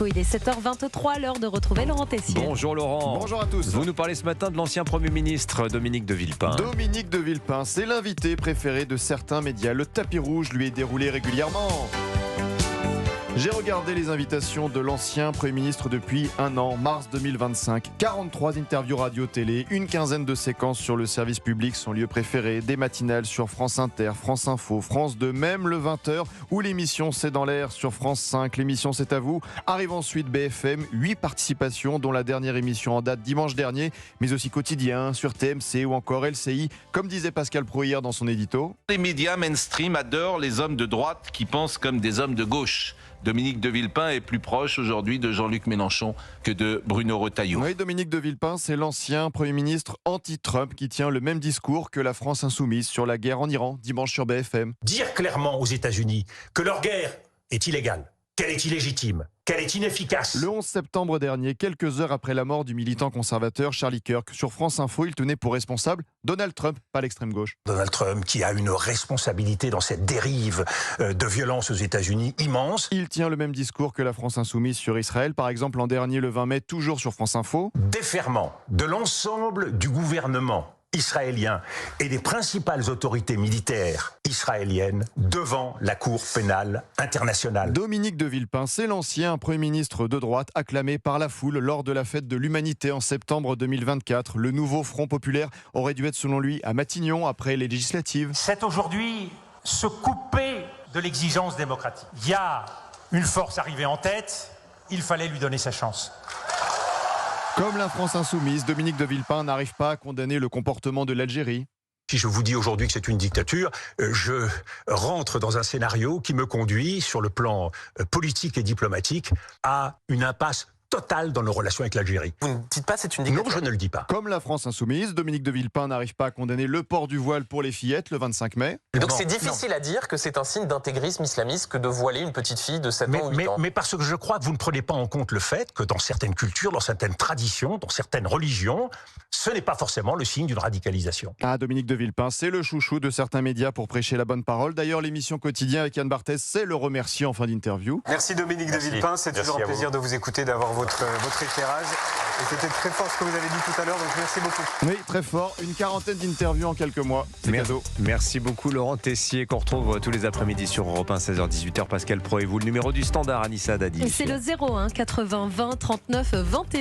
L'info, il est 7h23, l'heure de retrouver Laurent Tessier. Bonjour Laurent. Bonjour à tous. Vous nous parlez ce matin de l'ancien Premier ministre Dominique de Villepin. Dominique de Villepin, c'est l'invité préféré de certains médias. Le tapis rouge lui est déroulé régulièrement. J'ai regardé les invitations de l'ancien Premier ministre depuis un an, mars 2025. 43 interviews radio-télé, une quinzaine de séquences sur le service public, son lieu préféré, des matinales sur France Inter, France Info, France 2, même le 20h, où l'émission C'est dans l'air sur France 5. L'émission C'est à vous. Arrive ensuite BFM, 8 participations, dont la dernière émission en date dimanche dernier, mais aussi quotidien sur TMC ou encore LCI, comme disait Pascal Praud hier dans son édito. Les médias mainstream adorent les hommes de droite qui pensent comme des hommes de gauche. Dominique de Villepin est plus proche aujourd'hui de Jean-Luc Mélenchon que de Bruno Retailleau. Oui, Dominique de Villepin, c'est l'ancien Premier ministre anti-Trump qui tient le même discours que la France insoumise sur la guerre en Iran, dimanche sur BFM. Dire clairement aux États-Unis que leur guerre est illégale, qu'elle est illégitime, qu'elle est inefficace. Le 11 septembre dernier, quelques heures après la mort du militant conservateur Charlie Kirk, sur France Info, il tenait pour responsable Donald Trump, pas l'extrême gauche. Donald Trump qui a une responsabilité dans cette dérive de violence aux États-Unis immense. Il tient le même discours que la France insoumise sur Israël, par exemple l'an dernier le 20 mai, toujours sur France Info. Déferment de l'ensemble du gouvernement israélien et des principales autorités militaires israéliennes devant la Cour pénale internationale. Dominique de Villepin, c'est l'ancien Premier ministre de droite acclamé par la foule lors de la fête de l'Humanité en septembre 2024. Le nouveau Front populaire aurait dû être selon lui à Matignon après les législatives. C'est aujourd'hui se couper de l'exigence démocratique. Il y a une force arrivée en tête, il fallait lui donner sa chance. Comme la France insoumise, Dominique de Villepin n'arrive pas à condamner le comportement de l'Algérie. Si je vous dis aujourd'hui que c'est une dictature, je rentre dans un scénario qui me conduit, sur le plan politique et diplomatique, à une impasse totale dans nos relations avec l'Algérie. Vous ne dites pas c'est une dictature? Non, je ne le dis pas. Comme la France insoumise, Dominique de Villepin n'arrive pas à condamner le port du voile pour les fillettes le 25 mai. Donc c'est difficile à dire que c'est un signe d'intégrisme islamiste que de voiler une petite fille de 7 ans ou 8 ans. Mais parce que je crois que vous ne prenez pas en compte le fait que dans certaines cultures, dans certaines traditions, dans certaines religions, ce n'est pas forcément le signe d'une radicalisation. Ah, Dominique de Villepin, c'est le chouchou de certains médias pour prêcher la bonne parole. D'ailleurs, l'émission Quotidien avec Yann Barthès, c'est le remercier en fin d'interview. Merci Dominique de Villepin, c'est toujours un plaisir de vous écouter, d'avoir votre éclairage. Et c'était très fort ce que vous avez dit tout à l'heure, donc merci beaucoup. Oui, très fort. Une quarantaine d'interviews en quelques mois. C'est cadeau. Merci beaucoup Laurent Tessier, qu'on retrouve tous les après-midi sur Europe 1, 16h-18h. Pascal Praud et vous, le numéro du standard, Anissa Dadi. C'est le 01 80 20 39 21.